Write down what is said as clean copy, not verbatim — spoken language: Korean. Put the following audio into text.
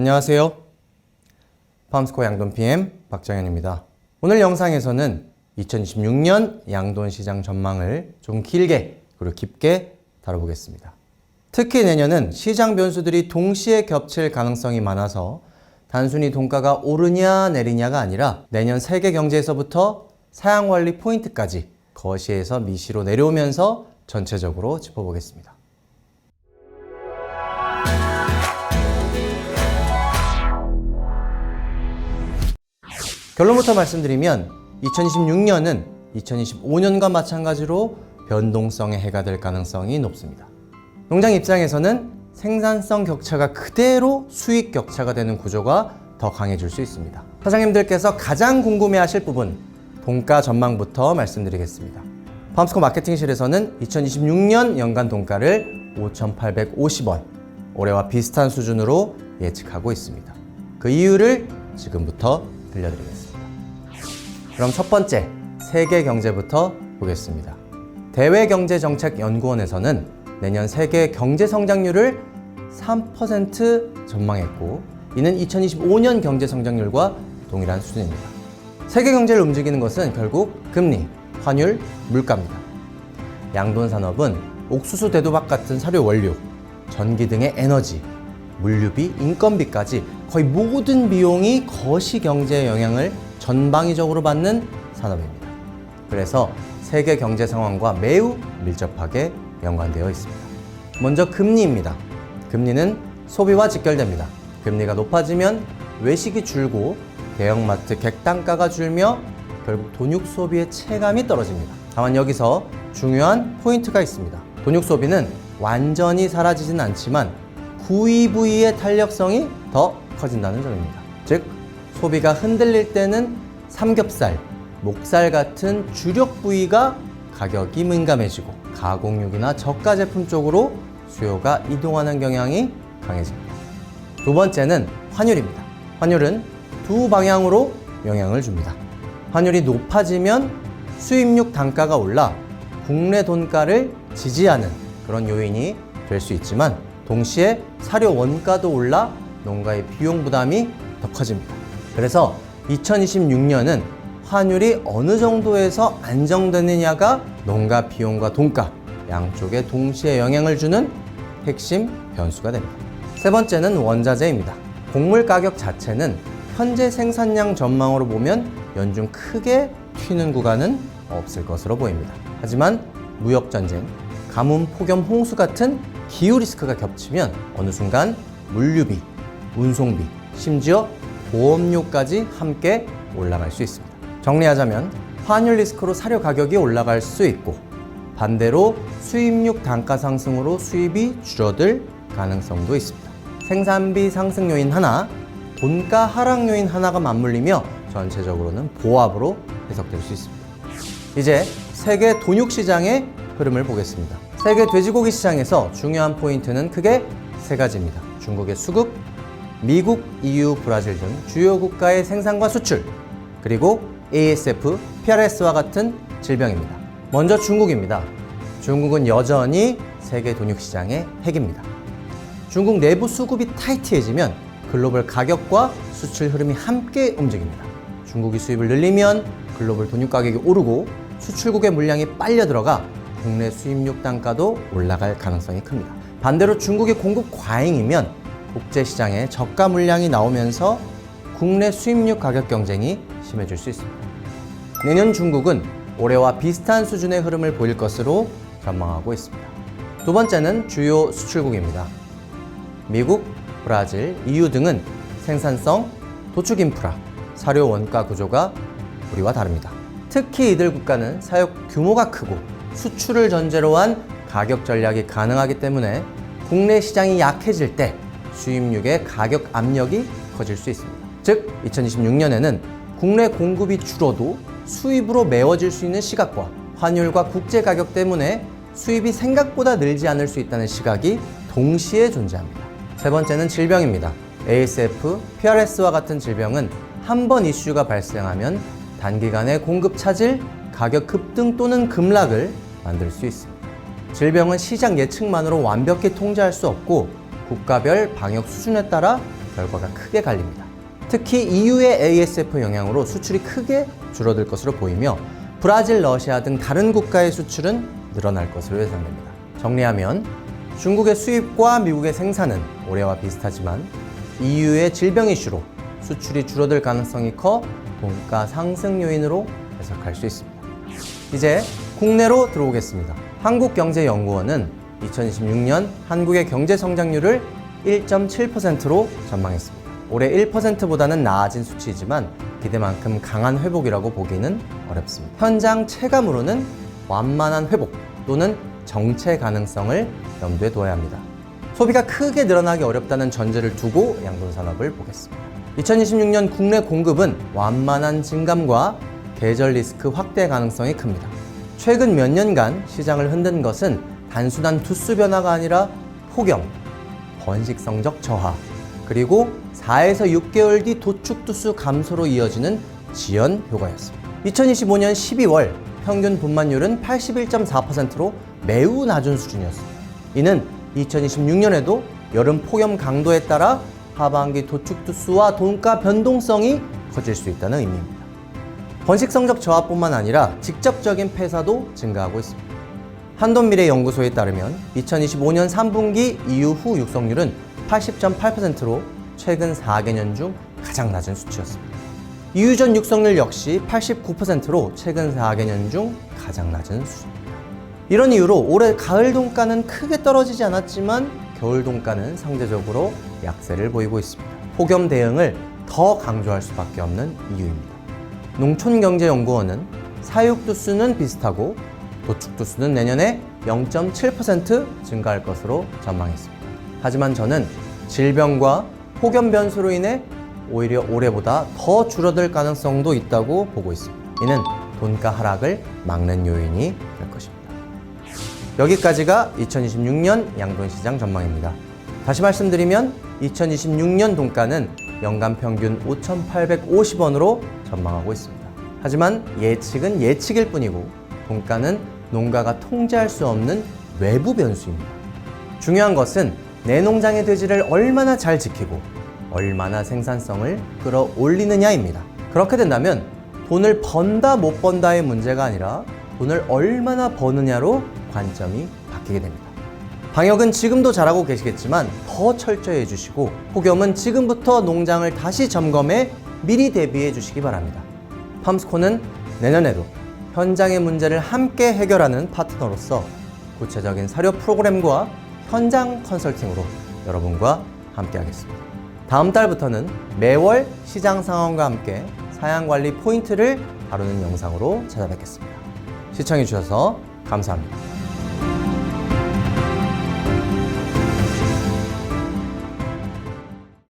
안녕하세요. 팜스코 양돈 PM 박정현입니다. 오늘 영상에서는 2026년 양돈 시장 전망을 좀 길게 그리고 깊게 다뤄보겠습니다. 특히 내년은 시장 변수들이 동시에 겹칠 가능성이 많아서 단순히 돈가가 오르냐 내리냐가 아니라 내년 세계 경제에서부터 사양관리 포인트까지 거시에서 미시로 내려오면서 전체적으로 짚어보겠습니다. 결론부터 말씀드리면 2026년은 2025년과 마찬가지로 변동성의 해가 될 가능성이 높습니다. 농장 입장에서는 생산성 격차가 그대로 수익 격차가 되는 구조가 더 강해질 수 있습니다. 사장님들께서 가장 궁금해하실 부분, 돈가 전망부터 말씀드리겠습니다. 팜스코 마케팅실에서는 2026년 연간 돈가를 5,850원, 올해와 비슷한 수준으로 예측하고 있습니다. 그 이유를 지금부터 들려드리겠습니다. 그럼 첫 번째, 세계 경제부터 보겠습니다. 대외경제정책연구원에서는 내년 세계 경제 성장률을 3% 전망했고, 이는 2025년 경제 성장률과 동일한 수준입니다. 세계 경제를 움직이는 것은 결국 금리, 환율, 물가입니다. 양돈 산업은 옥수수 대도박 같은 사료 원료, 전기 등의 에너지, 물류비, 인건비까지 거의 모든 비용이 거시 경제에 영향을 전방위적으로 받는 산업입니다. 그래서 세계 경제 상황과 매우 밀접하게 연관되어 있습니다. 먼저 금리입니다. 금리는 소비와 직결됩니다. 금리가 높아지면 외식이 줄고 대형마트 객단가가 줄며 결국 돈육 소비의 체감이 떨어집니다. 다만 여기서 중요한 포인트가 있습니다. 돈육 소비는 완전히 사라지진 않지만 구이 부위의 탄력성이 더 커진다는 점입니다. 즉, 소비가 흔들릴 때는 삼겹살, 목살 같은 주력 부위가 가격이 민감해지고 가공육이나 저가 제품 쪽으로 수요가 이동하는 경향이 강해집니다. 두 번째는 환율입니다. 환율은 두 방향으로 영향을 줍니다. 환율이 높아지면 수입육 단가가 올라 국내 돈가를 지지하는 그런 요인이 될 수 있지만, 동시에 사료 원가도 올라 농가의 비용 부담이 더 커집니다. 그래서 2026년은 환율이 어느 정도에서 안정되느냐가 농가 비용과 돈가 양쪽에 동시에 영향을 주는 핵심 변수가 됩니다. 세 번째는 원자재입니다. 곡물 가격 자체는 현재 생산량 전망으로 보면 연중 크게 튀는 구간은 없을 것으로 보입니다. 하지만 무역전쟁, 가뭄, 폭염, 홍수 같은 기후 리스크가 겹치면 어느 순간 물류비, 운송비, 심지어 보험료까지 함께 올라갈 수 있습니다. 정리하자면 환율 리스크로 사료 가격이 올라갈 수 있고, 반대로 수입육 단가 상승으로 수입이 줄어들 가능성도 있습니다. 생산비 상승 요인 하나, 돈가 하락 요인 하나가 맞물리며 전체적으로는 보합으로 해석될 수 있습니다. 이제 세계 돈육 시장의 흐름을 보겠습니다. 세계 돼지고기 시장에서 중요한 포인트는 크게 세 가지입니다. 중국의 수급, 미국, EU, 브라질 등 주요 국가의 생산과 수출, 그리고 ASF, PRS와 같은 질병입니다. 먼저 중국입니다. 중국은 여전히 세계 돈육 시장의 핵입니다. 중국 내부 수급이 타이트해지면 글로벌 가격과 수출 흐름이 함께 움직입니다. 중국이 수입을 늘리면 글로벌 돈육 가격이 오르고 수출국의 물량이 빨려 들어가 국내 수입육 단가도 올라갈 가능성이 큽니다. 반대로 중국의 공급 과잉이면 국제시장에 저가 물량이 나오면서 국내 수입육 가격 경쟁이 심해질 수 있습니다. 내년 중국은 올해와 비슷한 수준의 흐름을 보일 것으로 전망하고 있습니다. 두 번째는 주요 수출국입니다. 미국, 브라질, EU 등은 생산성, 도축 인프라, 사료 원가 구조가 우리와 다릅니다. 특히 이들 국가는 사육 규모가 크고 수출을 전제로 한 가격 전략이 가능하기 때문에 국내 시장이 약해질 때 수입육의 가격 압력이 커질 수 있습니다. 즉, 2026년에는 국내 공급이 줄어도 수입으로 메워질 수 있는 시각과 환율과 국제 가격 때문에 수입이 생각보다 늘지 않을 수 있다는 시각이 동시에 존재합니다. 세 번째는 질병입니다. ASF, PRS와 같은 질병은 한 번 이슈가 발생하면 단기간에 공급 차질, 가격 급등 또는 급락을 만들 수 있습니다. 질병은 시장 예측만으로 완벽히 통제할 수 없고 국가별 방역 수준에 따라 결과가 크게 갈립니다. 특히 EU의 ASF 영향으로 수출이 크게 줄어들 것으로 보이며 브라질, 러시아 등 다른 국가의 수출은 늘어날 것으로 예상됩니다. 정리하면 중국의 수입과 미국의 생산은 올해와 비슷하지만 EU의 질병 이슈로 수출이 줄어들 가능성이 커 돈가 상승 요인으로 해석할 수 있습니다. 이제 국내로 들어오겠습니다. 한국경제연구원은 2026년 한국의 경제 성장률을 1.7%로 전망했습니다. 올해 1%보다는 나아진 수치이지만 기대만큼 강한 회복이라고 보기는 어렵습니다. 현장 체감으로는 완만한 회복 또는 정체 가능성을 염두에 둬야 합니다. 소비가 크게 늘어나기 어렵다는 전제를 두고 양돈 산업을 보겠습니다. 2026년 국내 공급은 완만한 증감과 계절 리스크 확대 가능성이 큽니다. 최근 몇 년간 시장을 흔든 것은 단순한 두수 변화가 아니라 폭염, 번식성적 저하, 그리고 4에서 6개월 뒤 도축 두수 감소로 이어지는 지연 효과였습니다. 2025년 12월 평균 분만율은 81.4%로 매우 낮은 수준이었습니다. 이는 2026년에도 여름 폭염 강도에 따라 하반기 도축 두수와 돈가 변동성이 커질 수 있다는 의미입니다. 번식성적 저하뿐만 아니라 직접적인 폐사도 증가하고 있습니다. 한돈미래연구소에 따르면 2025년 3분기 이후 육성률은 80.8%로 최근 4개년 중 가장 낮은 수치였습니다. 이유전 육성률 역시 89%로 최근 4개년 중 가장 낮은 수준입니다. 이런 이유로 올해 가을 돈가는 크게 떨어지지 않았지만 겨울 돈가는 상대적으로 약세를 보이고 있습니다. 폭염 대응을 더 강조할 수밖에 없는 이유입니다. 농촌경제연구원은 사육 두수는 비슷하고 도축 두수는 내년에 0.7% 증가할 것으로 전망했습니다. 하지만 저는 질병과 폭염 변수로 인해 오히려 올해보다 더 줄어들 가능성도 있다고 보고 있습니다. 이는 돈가 하락을 막는 요인이 될 것입니다. 여기까지가 2026년 양돈시장 전망입니다. 다시 말씀드리면 2026년 돈가는 연간 평균 5,850원으로 전망하고 있습니다. 하지만 예측은 예측일 뿐이고 돈가는 농가가 통제할 수 없는 외부 변수입니다. 중요한 것은 내 농장의 돼지를 얼마나 잘 지키고 얼마나 생산성을 끌어올리느냐입니다. 그렇게 된다면 돈을 번다 못 번다의 문제가 아니라 돈을 얼마나 버느냐로 관점이 바뀌게 됩니다. 방역은 지금도 잘하고 계시겠지만 더 철저히 해주시고 폭염은 지금부터 농장을 다시 점검해 미리 대비해 주시기 바랍니다. 팜스코는 내년에도 현장의 문제를 함께 해결하는 파트너로서 구체적인 사료 프로그램과 현장 컨설팅으로 여러분과 함께 하겠습니다. 다음 달부터는 매월 시장 상황과 함께 사양관리 포인트를 다루는 영상으로 찾아뵙겠습니다. 시청해주셔서 감사합니다.